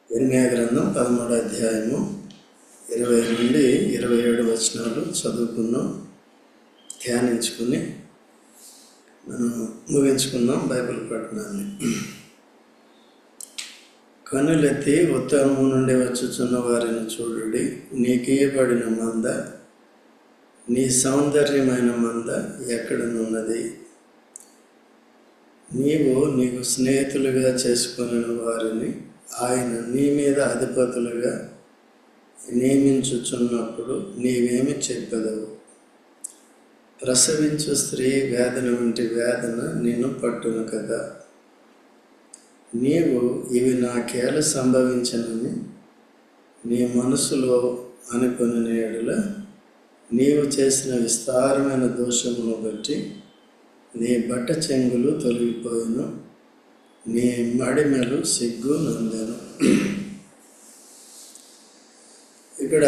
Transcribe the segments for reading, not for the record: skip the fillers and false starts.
ఇర్మీయా గ్రంథం 13వ అధ్యాయము 20 నుండి 27 వచనాలు చదువుకున్నాం, ధ్యానించుకుని మనం ముగించుకుందాం బైబిల్ పఠనాన్ని. కన్నులెత్తి ఉత్తరము నుండి వచ్చుచున్న వారిని చూడుడి, నీకియబడిన మంద, నీ సౌందర్యమైన మంద ఎక్కడనున్నది? నీకు స్నేహితులుగా చేసుకున్న వారిని ఆయన నీ మీద అధిపతులుగా నియమించుచున్నప్పుడు నీవేమి చెప్పెదవు? ప్రసవించు స్త్రీ వేదన వంటి వేదన నిన్ను పట్టును కదా. నీవు ఇవి నాకేల సంభవించనని నీ మనసులో అనుకుని నేడుల నీవు చేసిన విస్తారమైన దోషమును బట్టి నీ బట్ట చెంగులు తొలగిపోయిను, నీ మడిమెలు సిగ్గు నందెను. ఇక్కడ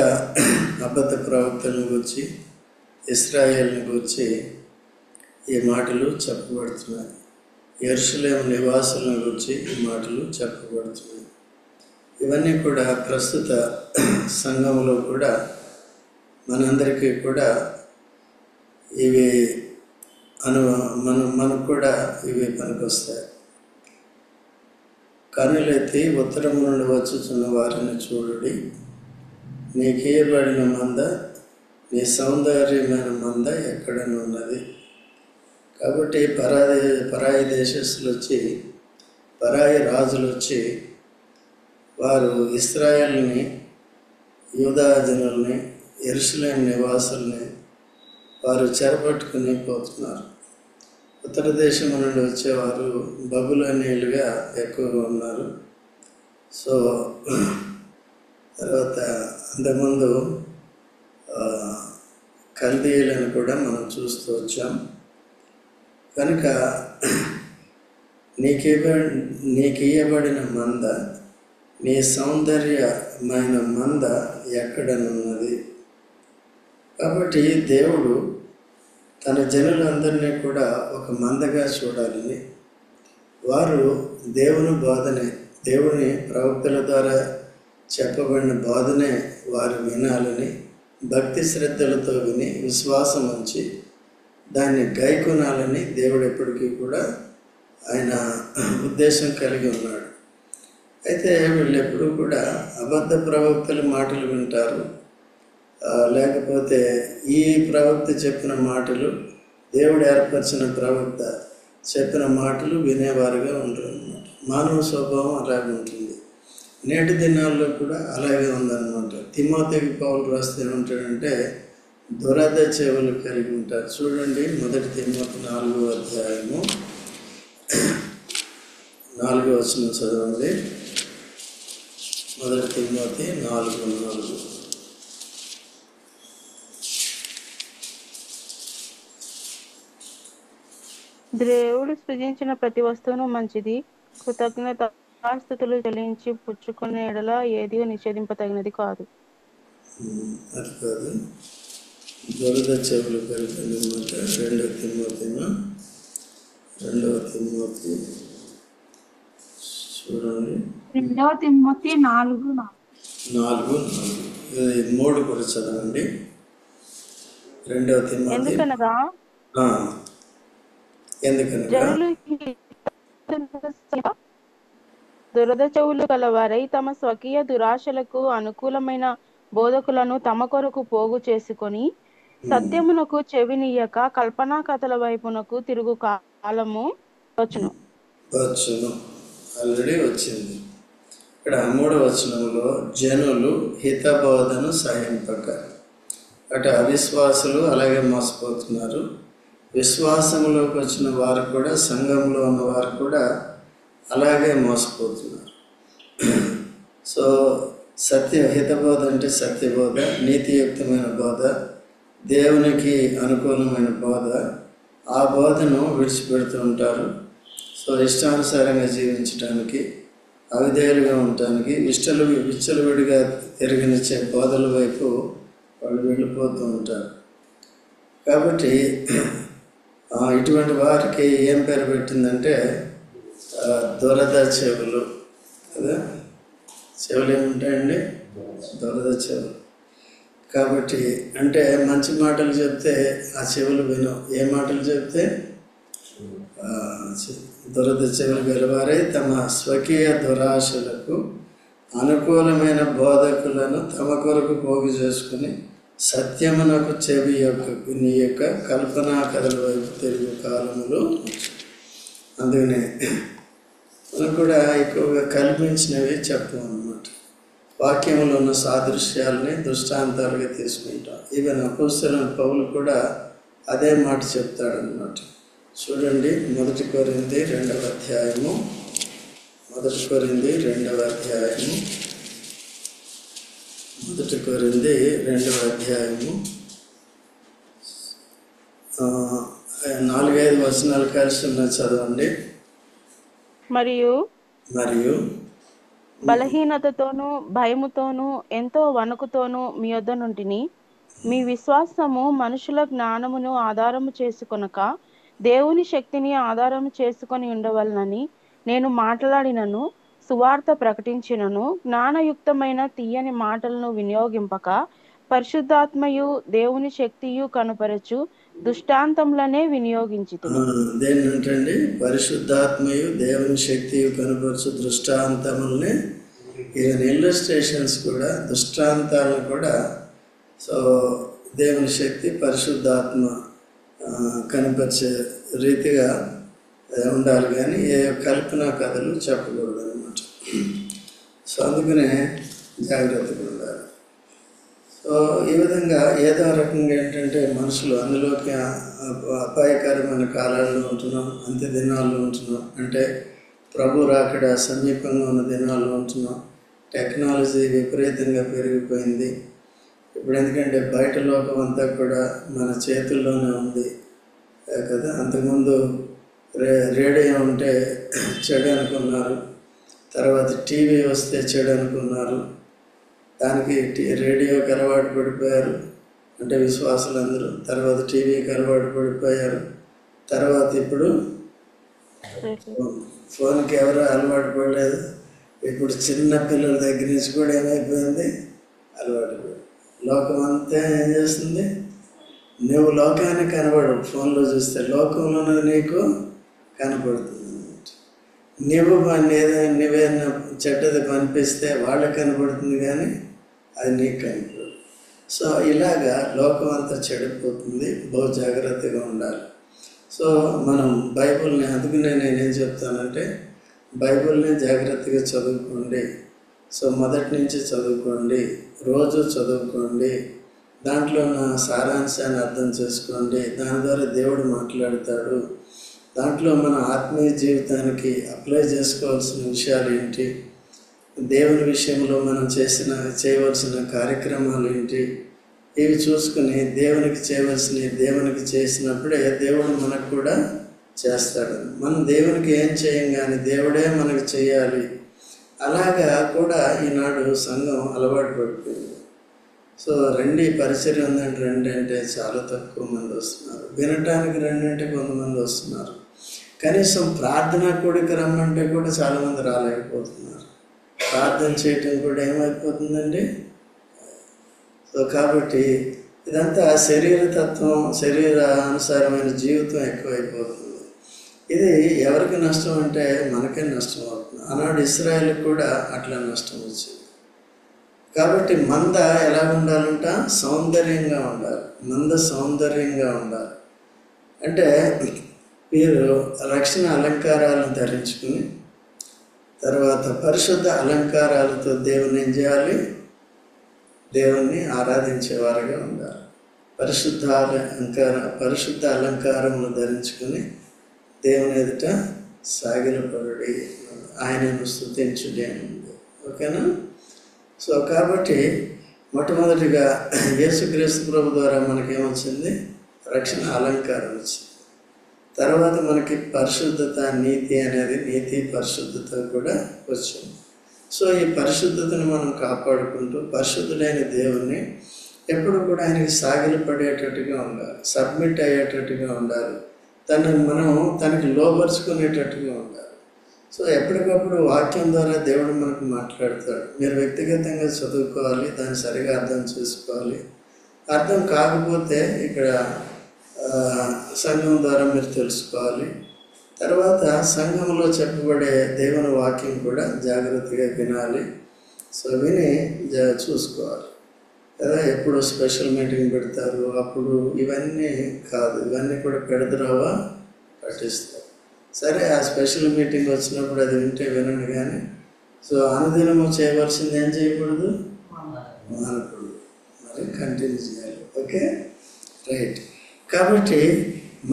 అబద్ధ ప్రవక్తలను గురించి, ఇశ్రాయేలుని గురించి ఈ మాటలు చెప్పబడుతున్నాయి. యెరూషలేము నివాసులను గురించి ఈ మాటలు చెప్పబడుతున్నాయి. ఇవన్నీ కూడా ప్రస్తుత సంఘంలో కూడా మనందరికీ కూడా ఇవి మనకు కూడా ఇవి పనికొస్తాయి. కన్నులెత్తి ఉత్తరం నుండి వచ్చుచున్న వారిని చూడుడి, నీకియబడిన మంద, నీ సౌందర్యమైన మంద ఎక్కడనున్నది? కాబట్టి పరాయి దేశస్తులు వచ్చి, పరాయి రాజులు వచ్చి వారు ఇశ్రాయేలుని, యూదా జనుల్ని, యెరూషలేము నివాసుల్ని వారు చెరపట్టుకుని పోతున్నారు. ఉత్తర దేశం నుండి వచ్చేవారు బబులోనీయులుగా ఎక్కువగా ఉన్నారు. సో తర్వాత అంతకుముందు కల్దీయులను కూడా మనం చూస్తూ వచ్చాం. కనుక నీకియబడిన మంద, నీ సౌందర్యమైన మంద ఎక్కడనున్నది? కాబట్టి దేవుడు తన జనులందరినీ కూడా ఒక మందగా చూడాలని, వారు దేవుని ప్రవక్తల ద్వారా చెప్పబడిన బోధనే వారు వినాలని, భక్తి శ్రద్ధలతో విని విశ్వాసం ఉంచి దాన్ని గైకొనాలని దేవుడు ఎప్పటికీ కూడా ఆయన ఉద్దేశం కలిగి ఉన్నాడు. అయితే వీళ్ళు ఎప్పుడూ కూడా అబద్ధ ప్రవక్తల మాటలు వింటారు, లేకపోతే ఈ ప్రవక్త చెప్పిన మాటలు, దేవుడు ఏర్పరిచిన ప్రవక్త చెప్పిన మాటలు వినేవారుగా ఉంటారు అన్నమాట. మానవ స్వభావం అలాగే ఉంటుంది. నేటి దినాల్లో కూడా అలాగే ఉందన్నమాట. తిమోతికి పౌలు రాస్తే ఏమంటాడంటే, దురద చెవులు కలిగి ఉంటారు. చూడండి, 1 తిమోతి 4వ అధ్యాయము 4వ వచనం చదవండి. 1 తిమోతి 4:4. దేవుడు సృజించిన ప్రతి వస్తువును మంచిది, కృతజ్ఞతాస్తుతులు చెల్లించి పుచ్చుకునే ఎడల ఏది నిషేధింపతగినది కాదు. అది కాదు, దురద చెవులు కలిగి అనమాట. 2 తిమోతి చూడండి, 2 తిమోతి 4:4. ఇది 3 కూడా చదవండి. 2 తిమోతి. ఎందుకనగా జనులు దురద చెవులు గలవారై తమ స్వకీయ దురాశలకు అనుకూలమైన బోధకులను తమ కొరకు పోగు చేసుకొని సత్యమునకు చెవినీయక కల్పనా కథల వైపునకు తిరుగు కాలము వచ్చును. ఆల్రెడీ వచ్చింది. ఇక్కడ 3వ వచనంలో జనులు హితబోధను సహింపక, అటు అవిశ్వాసులు అలాగే మోసపోతున్నారు. విశ్వాసంలోకి వచ్చిన వారు కూడా, సంఘంలో ఉన్న వారు కూడా అలాగే మోసపోతున్నారు. సో హితబోధ అంటే సత్యబోధ, నీతియుక్తమైన బోధ, దేవునికి అనుకూలమైన బోధ, ఆ బోధను విడిచిపెడుతూ ఉంటారు. సో ఇష్టానుసారంగా జీవించడానికి, అవిధేయులుగా ఉండటానికి, విచ్చలవిడిగా తిరిగినిచ్చే బోధల వైపు వాళ్ళు వెళ్ళిపోతూ ఉంటారు. కాబట్టి ఇటువంటి వారికి ఏం పేరు పెట్టిందంటే దురద చెవులు కదా. చెవులు ఏముంటాయండి? దురద చెవులు. కాబట్టి అంటే మంచి మాటలు చెప్తే ఆ చెవులు విను, ఏ మాటలు చెప్తే దురద చెవులు గలవారై తమ స్వకీయ దురాశలకు అనుకూలమైన బోధకులను తమ కొరకు పోగు చేసుకుని సత్యమునకు చెవి నీ యొక్క కల్పనా కథల వైపు తిరుగు కాలములు. అందుకనే మనం కూడా ఎక్కువగా కల్పించినవి చెప్పం అన్నమాట. వాక్యంలో ఉన్న సాదృశ్యాలని దృష్టాంతాలుగా తీసుకుంటాం. ఈవెన్ అపోస్తలుడైన పౌలు కూడా అదే మాట చెప్తాడన్నమాట. చూడండి, 1 కొరింథీ 2వ అధ్యాయము. 1 కొరింథీ 2వ అధ్యాయము. 1 కొరింథీ 2వ అధ్యాయము 4-5 వచనాలు కలిసి ఉన్న చదవండి. మరియు మరియు బలహీనతతోనూ భయముతోనూ ఎంతో వణుకుతోనూ మీ యొద్ద నుంటిని. మీ విశ్వాసము మనుషుల జ్ఞానమును ఆధారము చేసుకొనక దేవుని శక్తిని ఆధారము చేసుకొని ఉండవలనని నేను మాట్లాడినను, సువార్త ప్రకటించినను, జ్ఞానయుక్తమైన తీయని మాటలను వినియోగింపక పరిశుద్ధాత్మయు దేవుని శక్తియు కనుపరచు దృష్టాంతములనే వినియోగించితిని. దేన్నంటండి? పరిశుద్ధాత్మయు దేవుని శక్తియు కనుపరచు దృష్టాంతములనే. ఈవెన్ ఇల్లస్ట్రేషన్స్ కూడా, దృష్టాంతాలను కూడా సో దేవుని శక్తి పరిశుద్ధాత్మ కనిపించే రీతిగా ఉండాలి, కానీ ఏ కల్పనా కథలు చెప్పకూడదు అనమాట. సో అందుకనే జాగ్రత్తగా ఉండాలి. సో ఈ విధంగా ఏదో రకంగా ఏంటంటే మనుషులు అందులోకి అపాయకరమైన కాలాల్లో ఉంటున్నాం, అంత్య దినాల్లో ఉంటున్నాం. అంటే ప్రభు రాకడ సమీపంగా ఉన్న దినాల్లో ఉంటున్నాం. టెక్నాలజీ విపరీతంగా పెరిగిపోయింది ఇప్పుడు. ఎందుకంటే బయట లోకం అంతా కూడా మన చేతుల్లోనే ఉంది కదా. అంతకుముందు రేడియో ఉంటే చెడు అనుకున్నారు, తర్వాత టీవీ వస్తే చెడు అనుకున్నారు. దానికి రేడియోకి అలవాటు పడిపోయారు, అంటే విశ్వాసులందరూ. తర్వాత టీవీకి అలవాటు పడిపోయారు. తర్వాత ఇప్పుడు ఫోన్కి ఎవరు అలవాటు పడలేదు. ఇప్పుడు చిన్న పిల్లల దగ్గర నుంచి కూడా ఏమైపోయింది? అలవాటు పడి లోకం అంతా ఏం చేస్తుంది? నువ్వు లోకానికి కనబడు, ఫోన్లో చూస్తే లోకంలో నీకు కనపడుతుంది. నువ్వేనా చెడ్డది కనిపిస్తే వాళ్ళకి కనపడుతుంది, కానీ అది నీకు కనపడదు. సో ఇలాగా లోకం అంతా చెడిపోతుంది. బహు జాగ్రత్తగా ఉండాలి. సో మనం బైబిల్ని, అందుకనే నేనేం చెప్తానంటే బైబిల్ని జాగ్రత్తగా చదువుకోండి. సో మొదటి నుంచి చదువుకోండి, రోజు చదువుకోండి, దాంట్లో ఉన్న సారాంశాన్ని అర్థం చేసుకోండి. దాని ద్వారా దేవుడు మాట్లాడతాడు. దాంట్లో మన ఆత్మీయ జీవితానికి అప్లై చేసుకోవాల్సిన విషయాలు ఏంటి, దేవుని విషయంలో మనం చేయవలసిన కార్యక్రమాలు ఏంటి, ఇవి చూసుకుని దేవునికి చేయవలసినవి దేవునికి చేసినప్పుడే దేవుడు మనకు కూడా చేస్తాడు. మనం దేవునికి ఏం చేయం, కానీ దేవుడే మనకు చేయాలి. అలాగా కూడా ఈనాడు సంఘం అలవాటు పడిపోయింది. సో రండి, పరిచర్య ఉందంటే రండి అంటే చాలా తక్కువ మంది వస్తున్నారు. వినటానికి రండి అంటే కొంతమంది వస్తున్నారు. కనీసం ప్రార్థన కూడికి రమ్మంటే కూడా చాలామంది రాలేకపోతున్నారు. ప్రార్థన చేయటం కూడా ఏమైపోతుందండి? సో కాబట్టి ఇదంతా శరీరతత్వం, శరీరానుసారమైన జీవితం ఎక్కువైపోతుంది. ఇది ఎవరికి నష్టం అంటే మనకే నష్టం అవుతుంది. ఆనాడు ఇశ్రాయేలుకి కూడా అట్లా నష్టం వచ్చింది. కాబట్టి మంద ఎలా ఉండాలంట? సౌందర్యంగా ఉండాలి. మంద సౌందర్యంగా ఉండాలి. అంటే వీరు రక్షణ అలంకారాలను ధరించుకుని తర్వాత పరిశుద్ధ అలంకారాలతో దేవుని ఏం చేయాలి? దేవుణ్ణి ఆరాధించేవారుగా ఉండాలి. పరిశుద్ధ అలంకారమును ధరించుకుని దేవుని ఎదుట సాగిలపడి ఆయనను స్తుతించుడి అని ఉంది. ఓకేనా? సో కాబట్టి మొట్టమొదటిగా యేసుక్రీస్తు ప్రభు ద్వారా మనకేమొచ్చింది? రక్షణ అలంకారం వచ్చింది. తర్వాత మనకి పరిశుద్ధత, నీతి అనేది, నీతి పరిశుద్ధత కూడా వచ్చింది. సో ఈ పరిశుద్ధతను మనం కాపాడుకుంటూ పరిశుద్ధుడైన దేవుణ్ణి ఎప్పుడు కూడా ఆయనకి సాగిలపడేటట్టుగా ఉండాలి, సబ్మిట్ అయ్యేటట్టుగా ఉండాలి, తనకి లోపరుచుకునేటట్టుగా ఉండాలి. సో ఎప్పటికప్పుడు వాక్యం ద్వారా దేవుడు మనకు మాట్లాడతాడు. మీరు వ్యక్తిగతంగా చదువుకోవాలి, దాన్ని సరిగా అర్థం చేసుకోవాలి. అర్థం కాకపోతే ఇక్కడ సంఘం ద్వారా మీరు తెలుసుకోవాలి. తర్వాత సంఘంలో చెప్పబడే దేవుని వాక్యం కూడా జాగ్రత్తగా వినాలి. సో విని చూసుకోవాలి కదా. ఎప్పుడు స్పెషల్ మీటింగ్ పెడతారు అప్పుడు ఇవన్నీ కాదు, ఇవన్నీ కూడా పెడతారావా పట్టిస్తారు. సరే, ఆ స్పెషల్ మీటింగ్ వచ్చినప్పుడు అది వింటే వినండి, కానీ సో అనుదినము చేయవలసింది ఏం చేయకూడదు, మానకూడదు, మరి కంటిన్యూ చేయాలి. Okay, right. కాబట్టి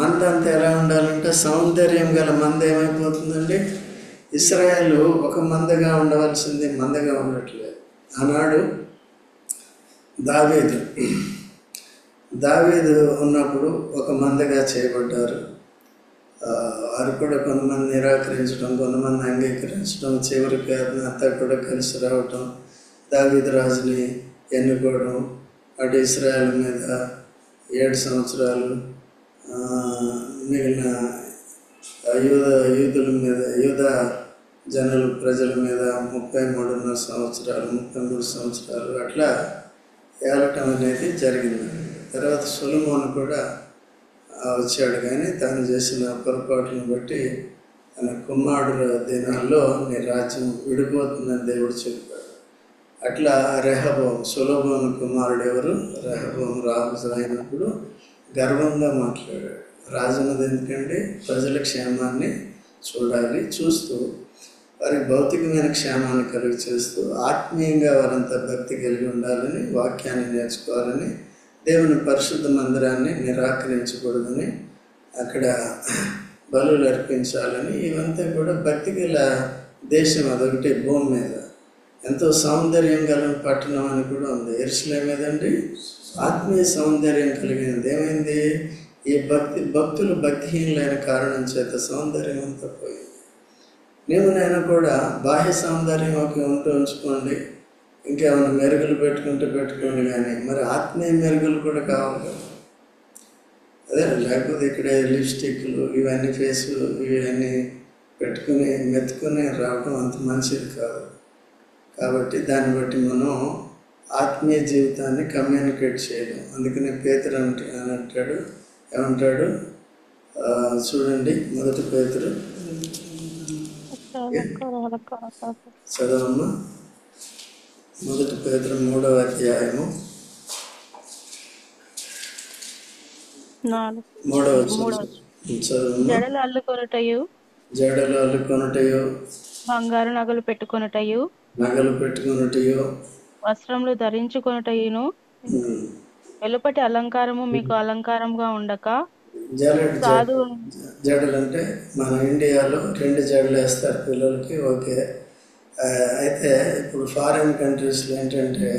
మందంతా ఎలా ఉండాలంటే సౌందర్యం గల మంద ఏమైపోతుందండి? ఇశ్రాయేలు ఒక మందగా ఉండవలసింది మందగా ఉండట్లేదు. ఆనాడు దావీదు ఉన్నప్పుడు ఒక మందగా చేయబడ్డారు. వారు కూడా కొంతమంది నిరాకరించడం, కొంతమంది అంగీకరించడం, చివరికి అంతా కూడా కలిసి రావటం, దావీదు రాజుని ఎన్నుకోవడం, అటు ఇశ్రాయేల్ మీద 7 సంవత్సరాలు, మిగిలిన యూదుల మీద, యూదా ప్రజల మీద 33 సంవత్సరాలు అట్లా ఏలటం అనేది జరిగింది. తర్వాత సొలొమోను కూడా వచ్చాడు, కానీ తాను చేసిన పొరపాటును బట్టి తన కుమారుడు దినాల్లో నీ రాజ్యం విడిపోతుందని దేవుడు చెప్పాడు. అట్లా సొలొమోను కుమారుడు ఎవరు? రెహబాము రాజు అయినప్పుడు గర్వంగా మాట్లాడాడు. రాజున్నది ఎందుకంటే ప్రజల క్షేమాన్ని చూడాలి, చూస్తూ వారికి భౌతికమైన క్షేమాన్ని కలిగి చేస్తూ ఆత్మీయంగా వారంతా భక్తి కలిగి ఉండాలని, వాక్యాన్ని నేర్చుకోవాలని, దేవుని పరిశుద్ధ మందిరాన్ని నిరాకరించకూడదని, అక్కడ బలులు అర్పించాలని, ఇవంతా కూడా భక్తి గల దేశం. అదొకటి భూమి మీద ఎంతో సౌందర్యం గల పట్టణం అని కూడా ఉంది. యెరూషలేము మీదండి ఆత్మీయ సౌందర్యం కలిగినది. ఏమైంది? ఈ భక్తులు భక్తిహీనులైన కారణం చేత సౌందర్యం అంతా పోయింది. నేను కూడా బాహ్య సౌందర్యం ఉంచుకోండి, ఇంకేమైనా మెరుగులు పెట్టుకోండి, కానీ మరి ఆత్మీయ మెరుగులు కూడా కావాలి కదా. అదే, లేకపోతే ఇక్కడే లిప్స్టిక్లు ఇవన్నీ ఇవన్నీ పెట్టుకుని మెత్తుకుని రావడం అంత మంచిది కాదు. కాబట్టి దాన్ని బట్టి మనం ఆత్మీయ జీవితాన్ని కమ్యూనికేట్ చేయడం. అందుకనే పేతురు అంటాడు, ఏమంటాడు చూడండి, 1 పేతురు చదవమ్మా. 1 పేతురు 3వ అధ్యాయము 3వ చదవమ్మా. జడలు అల్లుకొనుటయు బంగారు నగలు పెట్టుకొనుటయు వస్త్రములు ధరించుకొనుటయును వెలుపటి అలంకారము మీకు అలంకారంగా ఉండక జడలు అంటే మన ఇండియాలో 2 జడలు వేస్తారు పిల్లలకి. ఓకే, అయితే ఇప్పుడు ఫారిన్ కంట్రీస్లో ఏంటంటే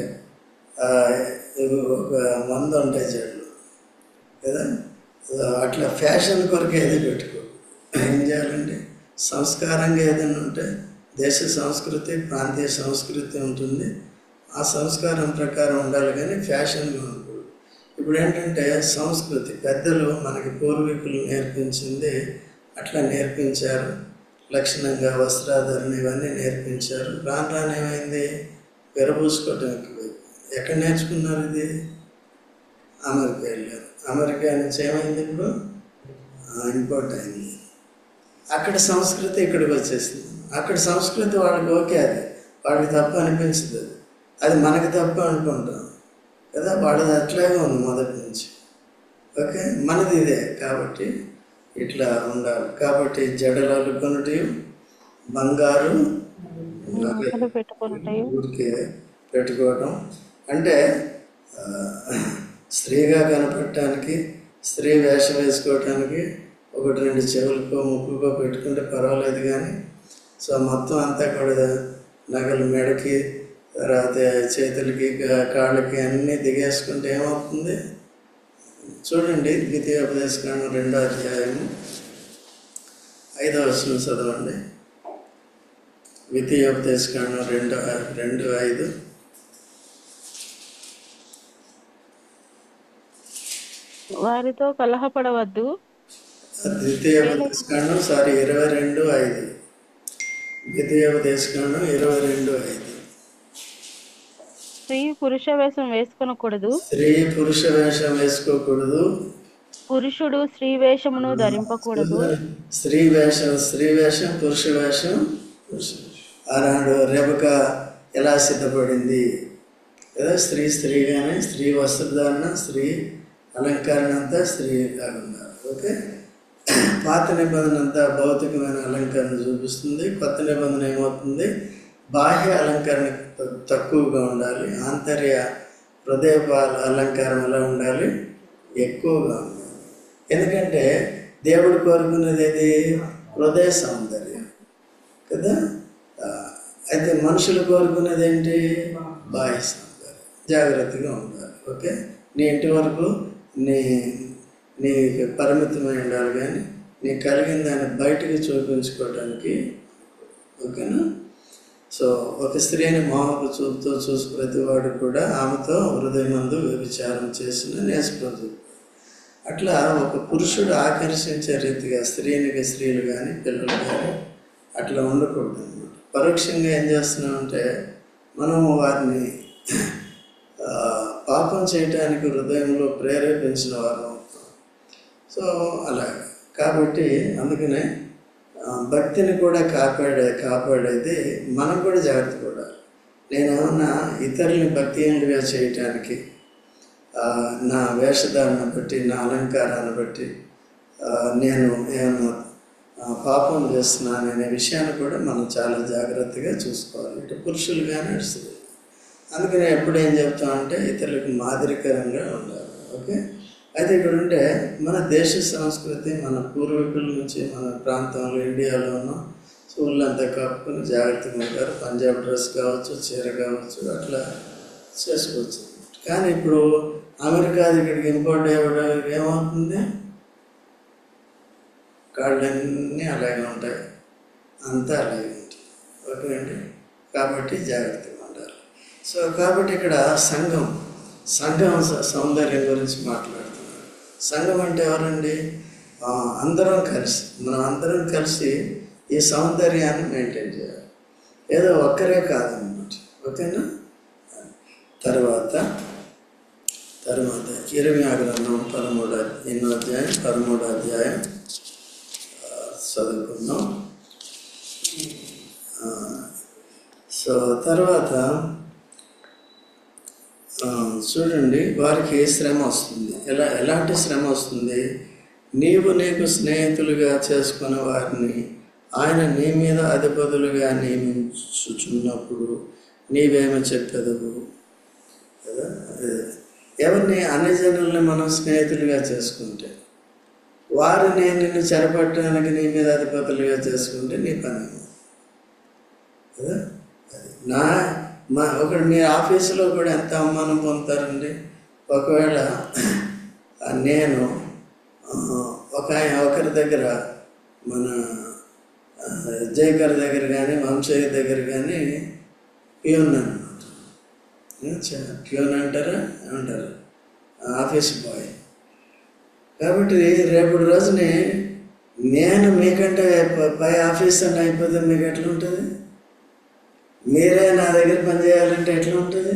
ఒక 100 ఉంటాయి జడలు కదా. అట్లా ఫ్యాషన్ కొరకు ఏది పెట్టుకో. ఏం చేయాలండి? సంస్కారంగా ఏదైనా ఉంటే దేశ సంస్కృతి, ప్రాంతీయ సంస్కృతి ఉంటుంది. ఆ సంస్కారం ప్రకారం ఉండాలి, కానీ ఫ్యాషన్గా ఉండకూడదు. ఇప్పుడు ఏంటంటే సంస్కృతి పెద్దలు మనకి పూర్వీకులు నేర్పించింది అట్లా నేర్పించారు. లక్షణంగా వస్త్రాధరణ ఇవన్నీ నేర్పించారు. రాను ఏమైంది? విరబూసుకోవటం ఎక్కువైంది. ఎక్కడ నేర్చుకున్నారు ఇది? అమెరికా వెళ్ళారు. అమెరికా నుంచి ఏమైంది? ఇప్పుడు ఇంపోర్ట్ అయింది. అక్కడ సంస్కృతి ఇక్కడికి వచ్చేసింది. అక్కడ సంస్కృతి వాళ్ళకి ఓకే, అది వాళ్ళకి తప్పు అనిపించదు, అది మనకి తప్పు అనుకుంటాం కదా. వాళ్ళది అట్లాగే ఉంది మొదటి నుంచి. ఓకే, మనది ఇదే. కాబట్టి ఇట్లా ఉండాలి. కాబట్టి జడలు అల్లుకొనుట, బంగారు ఊరికే పెట్టుకోవటం అంటే స్త్రీగా కనపడటానికి, స్త్రీ వేషం వేసుకోవటానికి 1-2 చెవులకో ముక్కుకో పెట్టుకుంటే పర్వాలేదు, కానీ సో మొత్తం అంతా కూడా నగలు మెడకి, తర్వాత చేతులకి, కాళ్ళకి అన్నీ దిగేసుకుంటే ఏమవుతుంది? చూడండి, ద్వితీయోపదేశకాండం 2వ అధ్యాయము 5వ వచనం చదవండి. ద్వితీయోపదేశకాండం 2:5. వారితో కలహపడవద్దు. ద్వితీయోపదేశకాండం 22:5. ద్వితీయోపదేశకాండం 22:5. స్త్రీ పురుష వేషం వేసుకొనకూడదు, స్త్రీ పురుష వేషం వేసుకోకూడదు, పురుషుడు స్త్రీ వేషమును ధరింపకూడదు. స్త్రీ వేషం పురుష వేషం. ఆనాడు రెబక ఎలా సిద్ధపడింది కదా, స్త్రీగానే, స్త్రీ వస్త్రధారణ, స్త్రీ అలంకరణ అంతా స్త్రీ ఉన్నారు. ఓకే, పాత నిబంధన అంతా భౌతికమైన అలంకరణ చూపిస్తుంది. కొత్త నిబంధన ఏమవుతుంది, బాహ్య అలంకరణ తక్కువగా ఉండాలి, ఆంతర్య హృదయ అలంకారం ఎలా ఉండాలి, ఎక్కువగా ఉండాలి. ఎందుకంటే దేవుడు కోరుకున్నది ఏది, హృదయ సౌందర్యం కదా. అయితే మనుషులు కోరుకున్నది ఏంటి, బాహ్య సౌందర్యం. జాగ్రత్తగా ఉండాలి. ఓకే, నీ ఇంటి వరకు నీకు పరిమితమై ఉండాలి, కానీ నీకు కలిగిన దాన్ని బయటకు చూపించుకోవడానికి. ఓకేనా. సో ఒక స్త్రీని మోహపు చూపుతో చూసి ప్రతివాడు కూడా ఆమెతో హృదయమందు వ్యభిచారం చేసిన నేర్చుకోదు. అట్లా ఒక పురుషుడు ఆకర్షించే రీతిగా స్త్రీలు కానీ పిల్లలు కానీ అట్లా ఉండకూడదు అనమాట. పరోక్షంగా ఏం చేస్తున్నామంటే మనము వారిని పాపం చేయటానికి హృదయంలో ప్రేరేపించిన వారు అవుతాం. సో అలాగే కాబట్టి అందుకనే భక్తిని కూడా కాపాడేది మనం కూడా జాగ్రత్త పడాలి. నేనేమన్నా ఇతరులని భక్తిహీనులుగా చేయటానికి నా వేషధారణ బట్టి, నా అలంకారాన్ని బట్టి నేను ఏమన్నా పాపం చేస్తున్నాననే విషయాన్ని కూడా మనం చాలా జాగ్రత్తగా చూసుకోవాలి, ఇటు పురుషులు కానీ స్త్రీలు. అందుకని ఎప్పుడు ఏం చెప్తామంటే ఇతరులకు మాదిరికరంగా ఉండాలి. ఓకే, అయితే ఇక్కడ ఉంటే మన దేశ సంస్కృతి, మన పూర్వీకుల నుంచి మన ప్రాంతంలో ఇండియాలో ఉన్న ఊళ్ళంతా కప్పుకొని జాగ్రత్తగా ఉంటారు. పంజాబ్ డ్రెస్ కావచ్చు, చీర కావచ్చు, అట్లా చేసుకోవచ్చు. కానీ ఇప్పుడు అమెరికా ఇక్కడికి ఇంపోర్ట్ అయ్యేవాడికి ఏమవుతుంది, కాళ్ళన్నీ అలాగే ఉంటాయి, అంతా అలాగే ఉంటాయి. ఓకే అండి, కాబట్టి జాగ్రత్తగా ఉండాలి. సో కాబట్టి ఇక్కడ సంఘం సౌందర్యం గురించి మాట్లాడుతున్నారు. సంఘం అంటే ఎవరండి, మనం అందరం కలిసి ఈ సౌందర్యాన్ని మెయింటైన్ చేయాలి. ఏదో ఒక్కరే కాదన్నమాట. ఓకేనా. తర్వాత ఇర్మియా గ్రంథం 13వ అధ్యాయం చదువుకుందాం. సో తర్వాత చూడండి, వారికి శ్రమ వస్తుంది. ఎలాంటి శ్రమ వస్తుంది, నీకు స్నేహితులుగా చేసుకున్న వారిని ఆయన నీ మీద అధిపతులుగా నియమించుచున్నప్పుడు నీవేమో చెప్పెదవు కదా. ఎవరిని, అన్ని జనుల్ని మనం స్నేహితులుగా చేసుకుంటే, వారిని నిన్ను చెరపట్టడానికి నీ మీద అధిపతులుగా చేసుకుంటే నీ పని కదా. ఒకటి మీ ఆఫీసులో కూడా ఎంత అవమానం పొందుతారండి. ఒకవేళ నేను ఒకరి దగ్గర, మన జయకర్ దగ్గర కానీ వంశయ్య దగ్గర కానీ ప్యూన్ అనమాట. ప్యూన్ అంటారా ఏమంటారు, ఆఫీస్ బాయ్. కాబట్టి రేపటి రోజుని నేను మీకంటే పై ఆఫీసర్ అయిపోతే మీకు ఎట్లా ఉంటుంది, మీరే నా దగ్గర పనిచేయాలంటే ఎట్లా ఉంటుంది,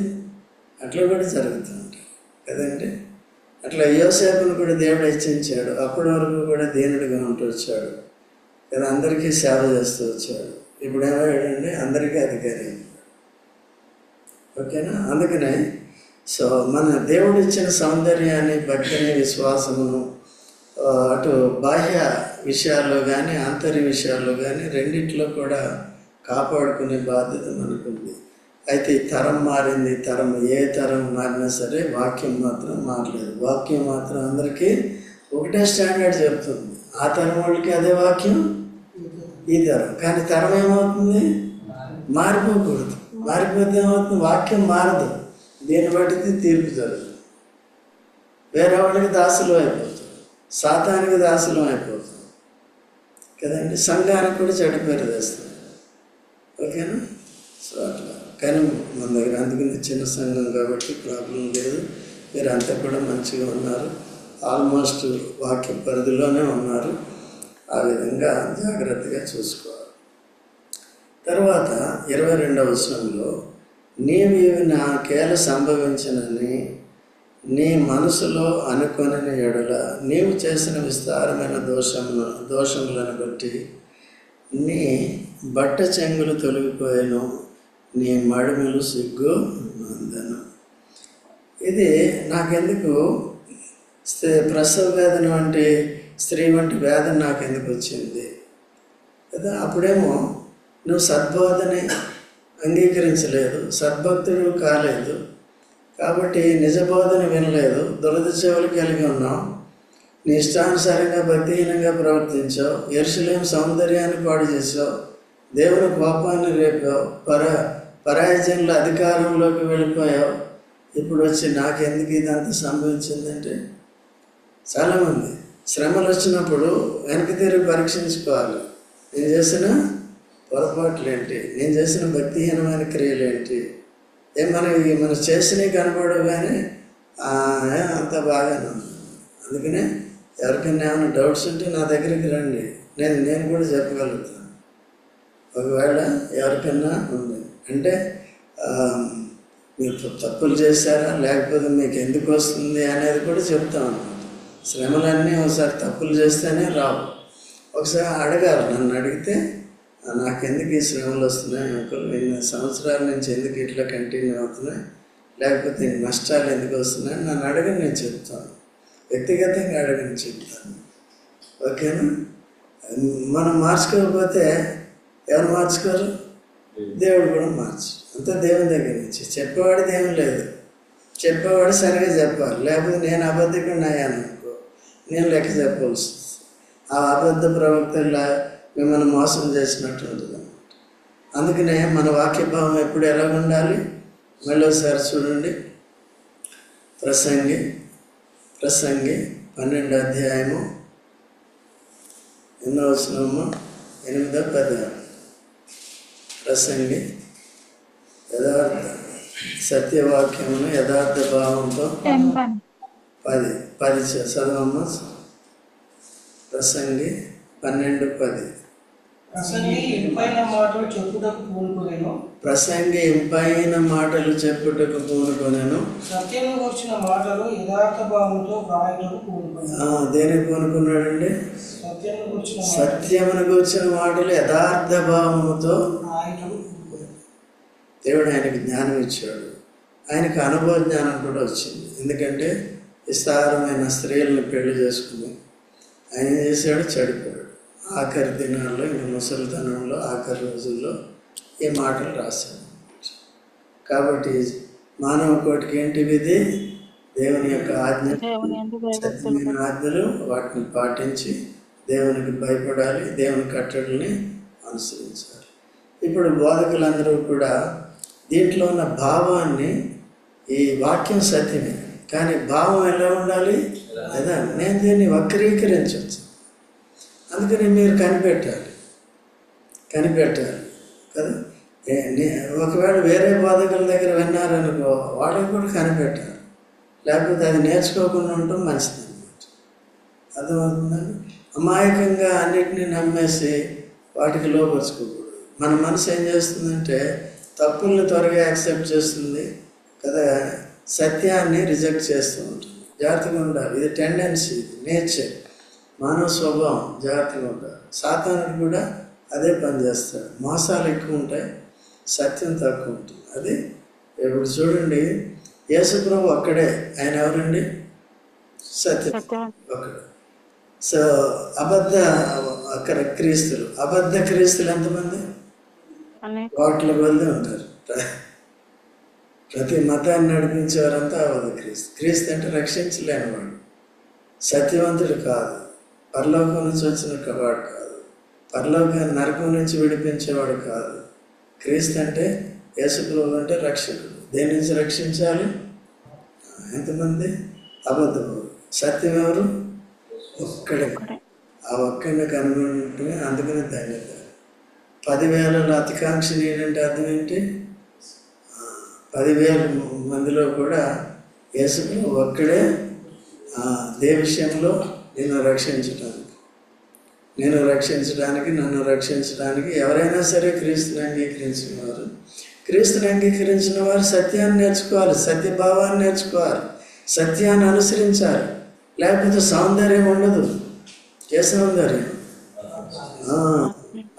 అట్లా కూడా జరుగుతూ ఉంటుంది కదండి. అట్లా యోసేపును కూడా దేవుడు హెచ్చించాడు. అప్పటి వరకు కూడా దీనుడిగా ఉంటూ వచ్చాడు కదా, అందరికీ సేవ చేస్తూ వచ్చాడు. ఇప్పుడు ఏమయ్యాడండి, అందరికీ అధికారి. ఓకేనా. అందుకనే సో మన దేవుడు ఇచ్చిన సౌందర్యాన్ని, భక్తిని, విశ్వాసమును అటు బాహ్య విషయాల్లో కానీ ఆంతర్య విషయాల్లో కానీ రెండిట్లో కూడా కాపాడుకునే బాధ్యత మనకుంది. అయితే ఈ తరం మారింది. ఏ తరం మారినా సరే వాక్యం మాత్రం మారలేదు. వాక్యం మాత్రం అందరికీ ఒకటే స్టాండర్డ్ చెప్తుంది. ఆ తరం వాళ్ళకి అదే వాక్యం, ఈ తరం. కానీ తరం ఏమవుతుంది, మారిపోకూడదు. మారిపోతే ఏమవుతుంది, వాక్యం మారదు. దీన్ని బట్టి తీర్పు జరుగుతుంది. వేరే వాళ్ళకి దాసులు అయిపోతుంది, సాతానికి దాసులు అయిపోతుంది కదండి. సంఘానికి కూడా చెడ్డ పేరు తెస్తుంది. ఓకేనా. సో అట్లా. కానీ మన దగ్గర అందుకని చిన్న సంఘం కాబట్టి ప్రాబ్లం లేదు. మీరు అంతా కూడా మంచిగా ఉన్నారు, ఆల్మోస్ట్ వాక్య పరిధిలోనే ఉన్నారు. ఆ విధంగా జాగ్రత్తగా చూసుకోవాలి. తర్వాత 22వ వచనంలో, నీవు ఇవి నాకేల సంభవించనని నీ మనసులో అనుకొనిన ఎడల నీవు చేసిన విస్తారమైన దోషములను బట్టి నీ బట్ట చెంగులు తొలగిపోయాను, నీ మడిమలు సిగ్గు నందను. ఇది నాకెందుకు ప్రసవ వేదన వంటి స్త్రీ వంటి వేదన నాకెందుకు వచ్చింది కదా? అప్పుడేమో నువ్వు సద్బోధని అంగీకరించలేదు, సద్భక్తుడు కాలేదు, కాబట్టి నిజబోధన వినలేదు, దురద చెవులు కలిగి ఉన్నావు, నీ ఇష్టానుసారంగా భక్తిహీనంగా ప్రవర్తించావు, యెరూషలేము సౌందర్యాన్ని పాడు చేసావు, దేవుని కోపాన్ని రేపావు, పరాయి జనుల అధికారంలోకి వెళ్ళిపోయావు. ఇప్పుడు వచ్చి నాకెందుకు ఇదంతా సంభవించిందంటే, చాలామంది శ్రమలు వచ్చినప్పుడు వెనక్కి తిరిగి పరీక్షించుకోవాలి. నేను చేసిన పొరపాట్లు ఏంటి, నేను చేసిన భక్తిహీనమైన క్రియలు ఏంటి, మనం చేసినవి కనపడవు, కానీ అంత బాగానే ఉంది. అందుకనే ఎవరికైనా ఏమైనా డౌట్స్ ఉంటే నా దగ్గరికి రండి, నేను కూడా చెప్పగలుగుతాను. ఒకవేళ ఎవరికైనా ఉంది అంటే మీరు తప్పులు చేశారా, లేకపోతే మీకు ఎందుకు వస్తుంది అనేది కూడా చెప్తాం అన్నమాట. శ్రమలన్నీ ఒకసారి తప్పులు చేస్తేనే రావు, ఒకసారి అడగాలి. నన్ను అడిగితే నాకెందుకు ఈ శ్రమలు వస్తున్నాయి అంకుల్, ఇన్ని సంవత్సరాల నుంచి ఎందుకు ఇట్లా కంటిన్యూ అవుతున్నాయి, లేకపోతే ఇన్ని నష్టాలు ఎందుకు వస్తున్నాయి నన్ను అడగని నేను చెప్తాను, వ్యక్తిగతంగా అడగని చెప్తాను. ఓకేనా? మనం మార్చుకోకపోతే ఎవరు మార్చుకోరు? దేవుడు కూడా మార్చు. అంతా దేవుని దగ్గర నుంచి. చెప్పేవాడు దేవుడు లేదు, చెప్పేవాడు సరిగా చెప్పాలి. లేకపోతే నేను అబద్ధికుడిని అయ్యాను అనుకో, నేను లెక్క చెప్పవలసి వస్తుంది. ఆ అబద్ధ ప్రవక్తలా మిమ్మల్ని మోసం చేసినట్టు ఉంటుంది అన్నమాట. అందుకనే మన వాక్యభావం ఎప్పుడు ఎలా ఉండాలి? మళ్ళీ ఒకసారి చూడండి. ప్రసంగి 12వ అధ్యాయము 8వ వచనము 8వ 10. ప్రసంగి సత్యవాక్యమును యథార్థ భావంతో 10 చదవమ్మ. ప్రసంగి 12:10. ప్రసంగి ఇంపైన మాటలు చెప్పుటకు పూనుకొనెను. సత్యమును గూర్చిన మాటలు యథార్థ భావంతో వ్రాయుటకు పూనుకొనెను. దేనికి పూనుకున్నాడండి? సత్యమును గూర్చిన మాటలు యథార్థ భావముతో దేవుడు ఆయనకి జ్ఞానం ఇచ్చాడు. ఆయనకు అనుభవ జ్ఞానం కూడా వచ్చింది. ఎందుకంటే విస్తారమైన స్త్రీలను పెళ్లి చేసుకుని ఆయన ఏం చేశాడు? చెడిపోయాడు. ఆఖరి దినాల్లో, ఇంకా ముసలితనంలో, ఆఖరి రోజుల్లో ఈ మాటలు రాశాడు. కాబట్టి మానవ కోటికి ఏంటి విధి? దేవుని యొక్క ఆజ్ఞ, సత్యమైన ఆజ్ఞలు, వాటిని పాటించి దేవునికి భయపడాలి, దేవుని కట్టడల్ని అనుసరించాలి. ఇప్పుడు బోధకులందరూ కూడా దీంట్లో ఉన్న భావాన్ని, ఈ వాక్యం సత్యమే కానీ భావం ఎలా ఉండాలి లేదా నేను దీన్ని వక్రీకరించవచ్చు. అందుకని మీరు కనిపెట్టాలి కదా. ఒకవేళ వేరే బోధకుల దగ్గర విన్నారనుకో, వాళ్ళకి కూడా కనిపెట్టాలి, లేకపోతే అది నేర్చుకోకుండా ఉండటం మంచిది అన్నమాట. అర్థమవుతుందండి? అమాయకంగా అన్నిటినీ నమ్మేసి వాటికి లోపరుచుకోకూడదు. మన మనసు ఏం చేస్తుందంటే తప్పుల్ని త్వరగా యాక్సెప్ట్ చేస్తుంది కదా, సత్యాన్ని రిజెక్ట్ చేస్తూ ఉంటుంది. జాగ్రత్తగా ఉండాలి. ఇది టెండెన్సీ, ఇది నేచర్, మానవ స్వభావం. జాగ్రత్తగా ఉండాలి. సాతానుడు కూడా అదే పని చేస్తాడు. మోసాలు ఎక్కువ ఉంటాయి, సత్యం తక్కువ ఉంటుంది. అది ఇప్పుడు చూడండి, యేసుప్రభు ఒక్కడే. ఆయన ఎవరండి? సత్యం ఒక్కడే. సో అక్కడ అబద్ధ క్రీస్తులు ఎంతమంది? కోట్ల కొద్ది ఉంటారు. ప్రతి మతాన్ని నడిపించేవారంతా అబద్ధ క్రీస్తు అంటే రక్షించలేనివాడు, సత్యవంతుడు కాదు, పరలోకం నుంచి వచ్చిన వాడు కాదు, పరలోకాన్ని నరకం నుంచి విడిపించేవాడు కాదు. క్రీస్తు అంటే, యేసుప్రభు అంటే రక్షకుడు. దేని నుంచి రక్షించాలి? ఎంతమంది? అబద్ధము. సత్యం ఎవరు? ఒక్కడే. ఆ ఒక్కడిని కనుగొంటే అందుకనే ధన్యత. 10,000 అతికాంక్షని ఏంటంటే అర్థం ఏంటి? 10,000 మందిలో కూడా యేసుప్రభు ఒక్కడే దే విషయంలో నిన్ను రక్షించటానికి. నేను రక్షించడానికి, నన్ను రక్షించడానికి ఎవరైనా సరే క్రీస్తుని అంగీకరించిన వారు, క్రీస్తుని అంగీకరించిన వారు సత్యాన్ని నేర్చుకోవాలి, సత్యభావాన్ని నేర్చుకోవాలి, సత్యాన్ని అనుసరించాలి. లేకపోతే సౌందర్యం ఉండదు. ఏ సౌందర్యం?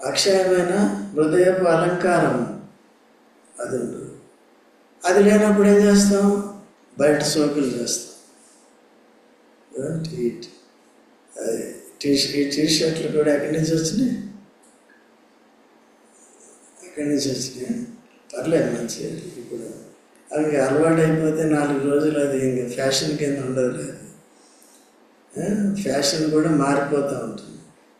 అక్షయమైన హృదయపు అలంకారం అది ఉండదు. అది లేనప్పుడు ఏం చేస్తాం? బయట సోకులు చేస్తాం. ఈ టీషర్ట్లు కూడా ఎక్కడి నుంచి వచ్చినాయి? ఎక్కడి నుంచి వచ్చినాయి? పర్లేదు, మంచిగా. ఇప్పుడు అవి అలవాటు అయిపోతే 4 రోజులు అది ఇంక ఫ్యాషన్ కింద ఉండదు. లేదు, ఫ్యాషన్ కూడా మారిపోతూ ఉంటుంది.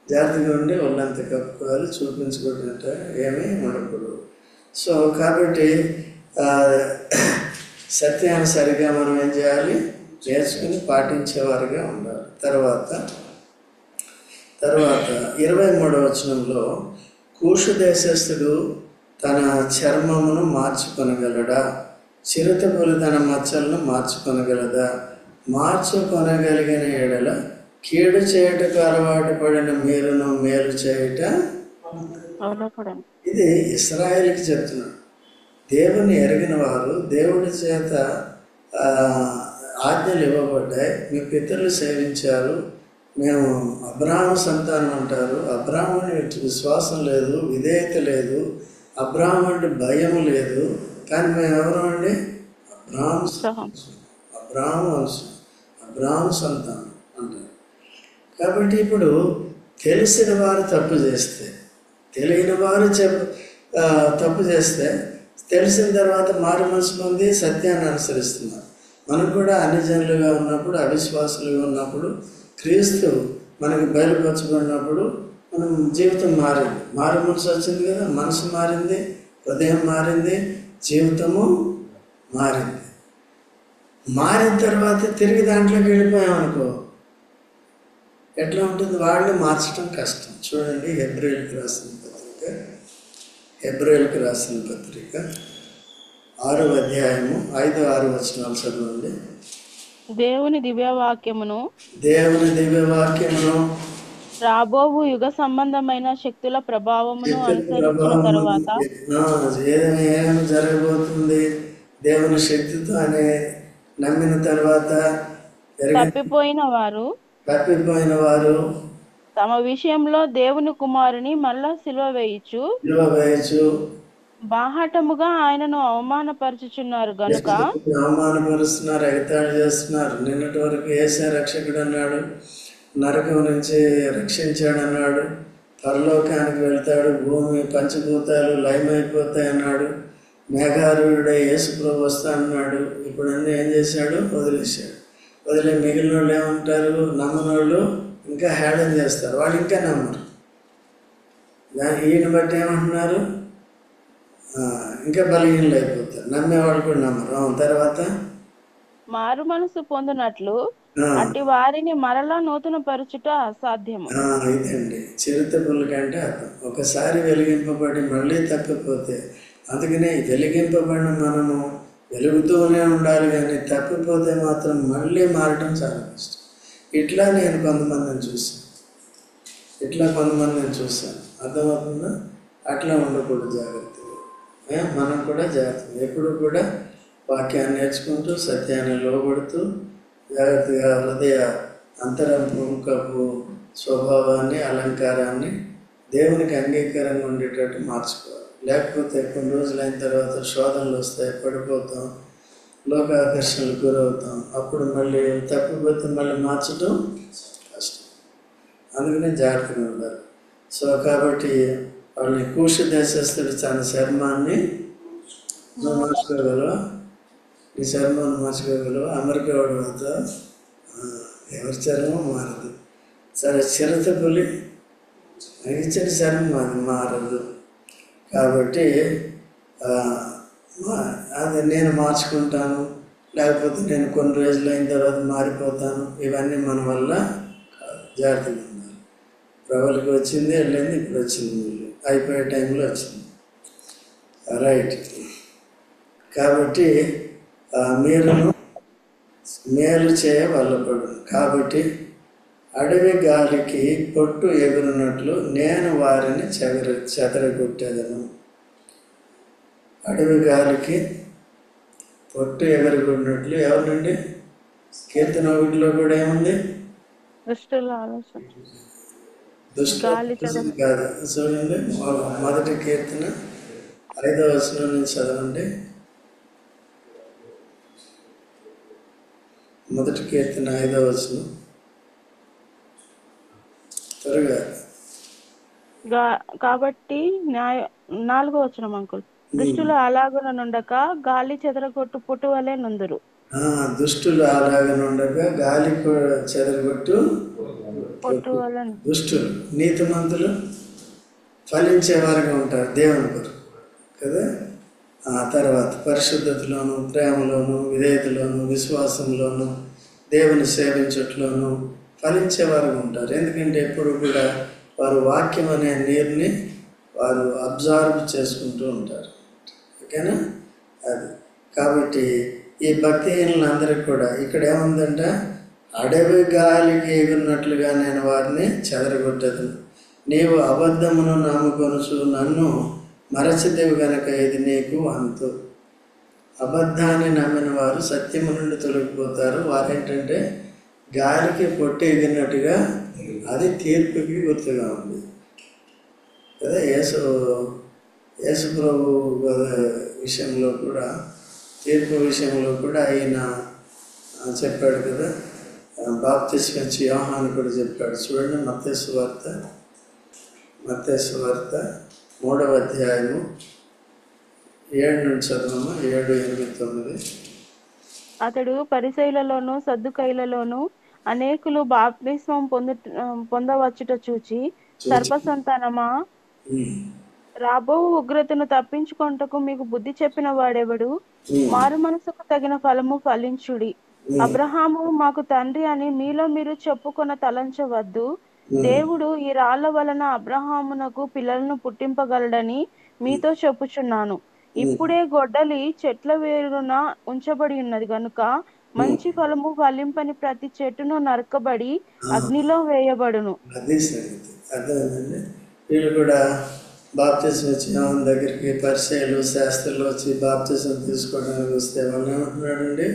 జాగ్రత్తగా ఉండి వాళ్ళంతా కప్పుకోవాలి, చూపించుకుంటుంటే ఏమీ ఉండకూడదు. సో కాబట్టి సత్యాన్ని సరిగా మనం ఏం చేయాలి? నేర్చుకుని పాటించేవారుగా ఉండాలి. తర్వాత 23వ వచనంలో, కూషు దేశస్థుడు తన చర్మమును మార్చుకొనగలడా? చిరుతపులి తన మచ్చలను మార్చుకొనగలదా? మార్చుకొనగలిగిన ఎడల కీడు చేయుటకు అలవాటు పడిన మీరును మేలు చేయుట. ఇది ఇశ్రాయేలుకి చెప్తున్నాడు. దేవుని ఎరిగిన వారు, దేవుడి చేత ఆజ్ఞలు ఇవ్వబడ్డాయి, మీ పితరులు సేవించారు, మేము అబ్రాహాము సంతానం అంటారు. అబ్రాహాముని విశ్వాసం లేదు, విధేయత లేదు, అబ్రాహాము అంటే భయం లేదు. కానీ మేము ఎవరు అండి? అబ్రాహాము సంతానం అంటారు. కాబట్టి ఇప్పుడు తెలిసిన వారు తప్పు చేస్తే, తెలియని వారు తప్పు చేస్తే, తెలిసిన తర్వాత మారు మనసు పొంది సత్యాన్ని అనుసరిస్తున్నారు. మనం కూడా అన్ని జనులుగా ఉన్నప్పుడు, అవిశ్వాసులుగా ఉన్నప్పుడు, క్రీస్తు మనకి బయలుపరచబడినప్పుడు మనం జీవితం మారింది, మారు మనసు వచ్చింది కదా, మనసు మారింది, హృదయం మారింది, జీవితము మారింది. మారిన తర్వాత తిరిగి దాంట్లోకి వెళ్ళిపోయామనుకో ఎట్లా ఉంటుంది? వాళ్ళని మార్చడం కష్టం. చూడండి, హెబ్రేయులకు రాసిన పత్రిక 6వ అధ్యాయము 5-6 వచనాలు చదవండి. దేవుని దివ్యవాక్యమును రాబోవు యుగ సంబంధమైన శక్తుల ప్రభావమును అనుసరించిన తరువాత ఏమి జరగబోతుంది? దేవుని శక్తితో అనే నమ్మిన తర్వాత తప్పిపోయిన వారు తమ విషయంలో దేవుని కుమారుని మళ్ళా సిలువ వేయచ్చు బాహాటముగా ఆయనను అవమానపరుచుచున్నారు గనుక, అవమానపరుస్తున్నారు, ఎగతాళి చేస్తున్నారు. నిన్నటి వరకు యేసే రక్షకుడు అన్నాడు, నరకం నుంచి రక్షించాడు అన్నాడు, పరలోకానికి వెళ్తాడు, భూమి పంచభూతాలు లయమైపోతాయి అన్నాడు, మేఘారూఢుడై యేసు ప్రభు వస్తా అన్నాడు. ఇప్పుడు అన్నీ ఏం చేశాడు? వదిలేశాడు. వదిలే మిగిలిన వాళ్ళు ఏమంటారు? నమ్మని వాళ్ళు ఇంకా హేళన చేస్తారు, వాళ్ళు ఇంకా నమ్మరు. ఈయన బట్టి ఏమంటున్నారు? ఇంకా బలహీనలు అయిపోతారు, నమ్మేవాళ్ళు కూడా నమ్మరు. తర్వాత మారు మనసు పొందినట్లు అట్టి వారిని మరలా నూతన పరుచుట అసాధ్యము. ఇదండి చిరుతపుల కంటే అర్థం. ఒకసారి వెలిగింపబడి మళ్ళీ తప్పిపోతే, అందుకనే వెలిగింపబడిన మనము వెలుగుతూనే ఉండాలి, కానీ తప్పిపోతే మాత్రం మళ్ళీ మారటం చాలా కష్టం. ఇట్లా నేను కొంతమందిని చూశాను. అర్థమవుతుందా? అట్లా ఉండకూడదు, జాగ్రత్తగా. మనం కూడా జాగ్రత్తగా ఎప్పుడు కూడా వాక్యాన్ని నేర్చుకుంటూ, సత్యాన్ని లోబడుతూ, జాగ్రత్తగా హృదయ అంతరంపుకపు స్వభావాన్ని, అలంకారాన్ని దేవునికి అంగీకారంగా ఉండేటట్టు మార్చుకోవాలి. లేకపోతే కొన్ని రోజులైన తర్వాత శోధనలు వస్తాయి, పడిపోతాం, లోకాకర్షణలకు గురవుతాం. అప్పుడు మళ్ళీ తప్పిపోతే మళ్ళీ మార్చడం కష్టం. అందుకనే జాగ్రత్తగా ఉండాలి. సో కాబట్టి వాళ్ళని కూషు దేశస్థుడు తన చర్మాన్ని మార్చుకోగలవు, నీ చర్మాన్ని మార్చుకోగలవు. అమెరికా వాడు వద్ద ఎవరి చర్మం మారదు. సరే, చిరుతపులి ఇచ్చిన చర్మం అది మారదు. కాబట్టి అది నేను మార్చుకుంటాను, లేకపోతే నేను కొన్ని రోజులు అయిన తర్వాత మారిపోతాను, ఇవన్నీ మన వల్ల జాగ్రత్తగా ఉండాలి. ప్రబలికి వచ్చింది, వెళ్ళింది, ఇప్పుడు వచ్చింది, అయిపోయే టైంలో వచ్చింది. రైట్. కాబట్టి మీరును మేలు చేయ వల్లపడు. కాబట్టి అడవి గాలికి పొట్టు ఎగురున్నట్లు నేను వారిని చెదరగొట్టేదను. అడవి గాలికి పొట్టు ఎగరగొట్టినట్లు ఎవరినండి? కీర్తన 1లో కూడా ఏముంది? దుష్టుల ఆలోచన కాదు, చూడండి. మొదటి కీర్తన 5వ వచనం నుంచి చదవండి. మొదటి కీర్తన 5వ వచనం త్వరగా. కాబట్టి 4వ వచనం అంకుల్. దుష్టులు అలాగున నుండక గాలి చెదరగొట్టు పొట్టు వలె నుందురు. దుష్టులు అలాగనుండగా గాలి చెదరగొట్టు పొట్టు వలె. దుష్టులు నీతిమంతులు ఫలించేవారుగా ఉంటారు దేవుని కొరకు కదా. ఆ తర్వాత పరిశుద్ధతలోను, ప్రేమలోను, విధేయతలోను, విశ్వాసంలోను, దేవుని సేవించట్లోను ఫలించేవారుగా ఉంటారు. ఎందుకంటే ఎప్పుడు కూడా వారు వాక్యం అనే నీరుని వారు అబ్జర్వ్ చేసుకుంటూ ఉంటారు. ఓకేనా? అది కాబట్టి ఈ భక్తిహీనులందరికీ కూడా ఇక్కడ ఏముందంటే, అడవి గాలికి ఎగురినట్లుగా నేను వారిని చెదరగొట్టదు. నీవు అబద్ధమును నమ్ముకొనుచు నన్ను మరచిదేవి గనక ఇది నీకు అంతు. అబద్ధాన్ని నమ్మిన వారు సత్యము నుండి తొలగిపోతారు. వారేంటంటే గాలికి పొట్టు ఎగిరినట్టుగా, అది తీర్పుకి గుర్తుగా ఉంది కదా. యేసు ప్రభు విషయంలో కూడా, తీర్పు విషయంలో కూడా ఆయన చెప్పాడు కదా. బాప్తిస్మం ఇచ్చి యోహాను కూడా చెప్పాడు. చూడండి, మత్తయి సువార్త 3వ అధ్యాయము 7 నుంచి చదవమ్మా. 7, 8, 9. అతడు పరిసయ్యులలోను సద్దుకయ్యులలోను అనేకులు బాప్తిస్మం పొందవచ్చుట చూచి, సర్పసంతానమా, రాబో ఉగ్రతను తప్పించుకొనుటకు మీకు బుద్ధి చెప్పిన వాడెవడు? మారు మనసుకు తగిన ఫలము ఫలించుడి. అబ్రహాము మాకు తండ్రి అని మీలో మీరు చెప్పుకొన తలంచవద్దు. దేవుడు ఈ రాళ్ల వలన అబ్రహామునకు పిల్లలను పుట్టింపగలడని మీతో చెప్పుచున్నాను. ఇప్పుడే గొడ్డలి చెట్ల వేరున ఉంచబడి ఉన్నది గనుక మంచి ఫలము ఫలింపని ప్రతి చెట్టును నరకబడి అగ్నిలో వేయబడును. అర్థమైందండి. వీళ్ళు కూడా బాప్తిజం వచ్చి యోహాను దగ్గరికి పరిసయ్యులు, శాస్త్రులు వచ్చి బాప్తిజం తీసుకోవడానికి వస్తే వాళ్ళు ఏమంటున్నాడండి?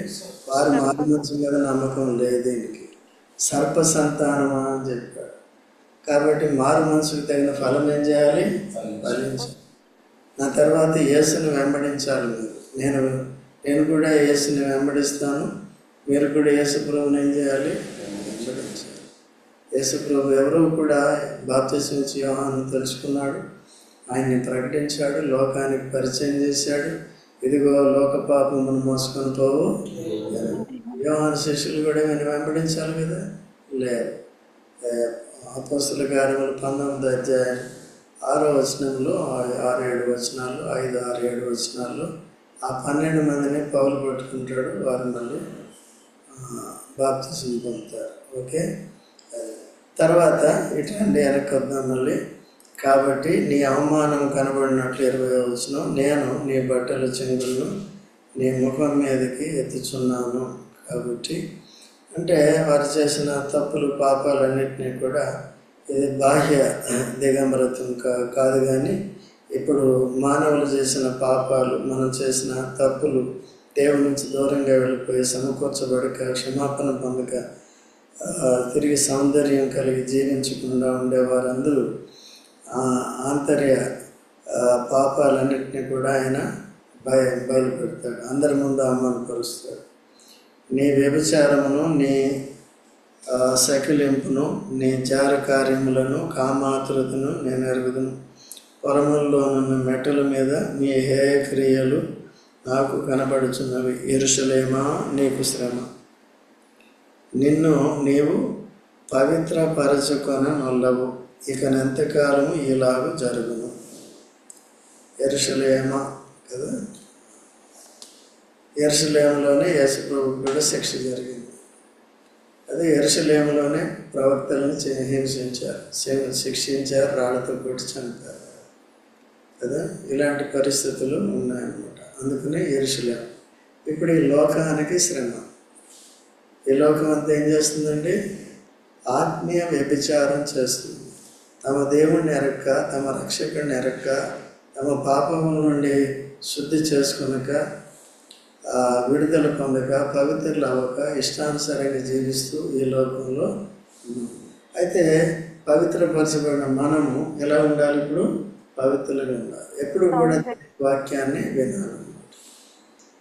వారు మారు మనసు మీద నమ్మకం లేదు, దీనికి సర్ప సంతానమా అని చెప్పాడు. కాబట్టి మారు మనసుకు తగిన ఫలం ఏం చేయాలి? ఫలించాలి. నా తర్వాత యేసుని వెంబడించాలి మీరు. నేను కూడా యేసుని వెంబడిస్తాను, మీరు కూడా యేసు ప్రభువుని ఏం చేయాలి? వెంబడించాలి. యేసు ప్రభు ఎవరో కూడా బాప్తిజం ఇచ్చి యోహాను తెలుసుకున్నాడు, ఆయన్ని ప్రకటించాడు, లోకానికి పరిచయం చేశాడు. ఇదిగో లోక పాపమును మోసుకొని పోవు. యోహాను శిష్యులు కూడా ఈయన వెంబడించాలి కదా. లేదు. అపోస్తల కార్యములు 19వ అధ్యాయం 6వ వచనంలో, 6-7 వచనాలు, 5-6-7 వచనాల్లో ఆ 12 మందిని పౌలు పట్టుకుంటాడు. వారు మళ్ళీ బాప్తిజం పొందుతారు. ఓకే. తర్వాత ఇట్లాంటి వెనక్కి వద్దాం మళ్ళీ. కాబట్టి నీ అవమానం కనబడినట్లు 20వ వచనం, నేను నీ బట్టల చెంగులను నీ ముఖం మీదకి ఎత్తుచున్నాను. కాబట్టి అంటే వారు చేసిన తప్పులు, పాపాలన్నింటినీ కూడా, ఇది బాహ్య దిగంబరత్వం కాదు, కానీ ఇప్పుడు మానవులు చేసిన పాపాలు, మనం చేసిన తప్పులు, దేవుడి నుంచి దూరంగా వెళ్ళిపోయి సమకూర్చబడక, క్షమాపణ పొందక, తిరిగి సౌందర్యం కలిగి జీవించకుండా ఉండేవారందరూ ఆంతర్య పాపాలన్నింటినీ కూడా ఆయన బయలుపెడతాడు, అందరి ముందు అవమానపరుస్తాడు. నీ వ్యభిచారమును, నీ సకిలింపును, నీ జార కార్యములను, కామాతురతను నేను ఎరుగుదును. పొరముల్లోనున్న మెట్టల మీద నీ హేయ క్రియలు నాకు కనబడుచున్నవి. యెరూషలేమా, నీకు శ్రమ, నిన్ను నీవు పవిత్రపరచుకొన నొల్లవు. ఇకనెంతకాలము ఇలాగ జరుగును. యెరూషలేమా కదా, యెరూషలేములోనే యేసు ప్రభువుకు కూడా శిక్ష జరిగింది. అదే యెరూషలేములోనే ప్రవక్తలను హింసించారు, శిక్షించారు, రాళ్లతో కొట్టి చంపారు కదా. ఇలాంటి పరిస్థితులు ఉన్నాయన్నమాట. అందుకనే యెరూషలేము. ఇప్పుడు ఈ లోకానికి శ్రమ. ఈ లోకం అంతా ఏం చేస్తుందండి? ఆత్మీయ వ్యభిచారం చేస్తుంది. తమ దేవుణ్ణి ఎరక్క, తమ రక్షకుడిని ఎరక్క, తమ పాపముల నుండి శుద్ధి చేసుకొనక, విడుదల పొందక, పవిత్రులు అవ్వక, ఇష్టానుసారంగా జీవిస్తూ ఈ లోకంలో ఉన్నాం. అయితే పవిత్రపరచబడిన మనము ఎలా ఉండాలి? ఇప్పుడు పవిత్రులుగా ఉండాలి. ఎప్పుడు కూడా వాక్యాన్ని వినాలన్నమాట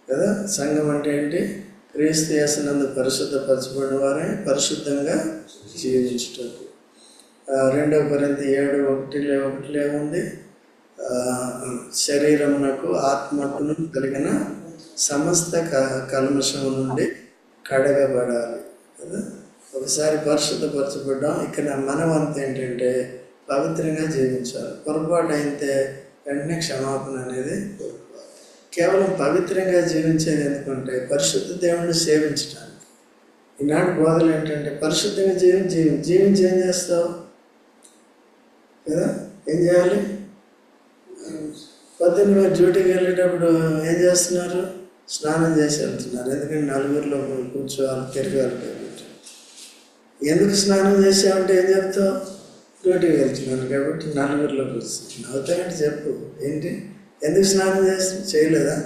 కదా. సంఘం అంటే ఏంటి? క్రీస్తు యేసునందు పరిశుద్ధపరచబడిన వారే పరిశుద్ధంగా జీవించుటకు. 2 కొరింథీ 7:1 ఉంది, శరీరమునకు ఆత్మకును కలిగిన సమస్త కల్మషము నుండి కడగబడాలి కదా. ఒకసారి పరిశుద్ధపరచబడ్డాం. ఇక్కడ మన వంతు ఏంటంటే పవిత్రంగా జీవించాలి. పొరపాటు అయితే వెంటనే క్షమాపణ అనేది కోరుకోవాలి. కేవలం పవిత్రంగా జీవించేది ఎందుకంటే పరిశుద్ధ దేవుణ్ణి సేవించడానికి. ఈనాటి బోధలు ఏంటంటే పరిశుద్ధంగా జీవించి ఏం చేస్తావు కదా. ఏం చేయాలి? పొద్దున్న డ్యూటీకి వెళ్ళేటప్పుడు ఏం చేస్తున్నారు? స్నానం చేసి వెళ్తున్నారు. ఎందుకంటే నలుగురిలో కూర్చోవాలి, తిరగాలి కాబట్టి. ఎందుకు స్నానం చేసావంటే ఏం చెప్తావు? డ్యూటీకి వెళ్తున్నాను కాబట్టి నలుగురిలో కూర్చుని అవుతాయంటే చెప్పు. ఏంటి? ఎందుకు స్నానం చేయలేదా?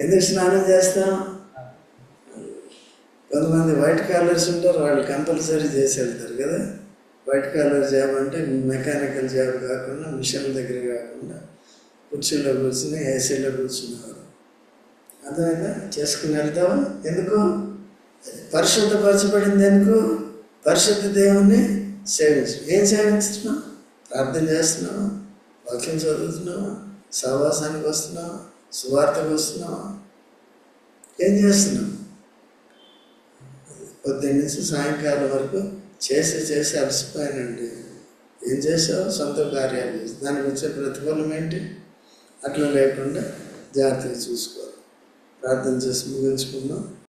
ఎందుకు స్నానం చేస్తాం? కొంతమంది వైట్ కాలర్స్ ఉంటారు, వాళ్ళు కంపల్సరీ చేసి వెళ్తారు కదా. వైట్ కాలర్ జాబ్ అంటే మెకానికల్ జాబ్ కాకుండా, మిషన్ల దగ్గర కాకుండా కుర్చీలో కూర్చుని ఏసీలో కూర్చునేవారు. అర్థమైందా? చేసుకుని వెళ్తావా? ఎందుకు? పరిశుద్ధపరచబడింది ఎందుకు? పరిశుద్ధ దేవుణ్ణి సేవించు. ఏం సేవించుతున్నావు? ప్రార్థన చేస్తున్నావా? వాక్యం చదువుతున్నావా? సహవాసానికి వస్తున్నావా? సువార్తకు వస్తున్నావా? ఏం చేస్తున్నావు? పొద్దున్న నుంచి సాయంకాలం వరకు చేసి అలసిపోయానండి. ఏం చేసావు? సొంత కార్యాలు చేసి దానికి వచ్చే ప్రతిఫలం ఏంటి? అట్లా లేకుండా జాగ్రత్తగా చూసుకోవాలి. ప్రార్థన చేసి ముగించుకుందాం.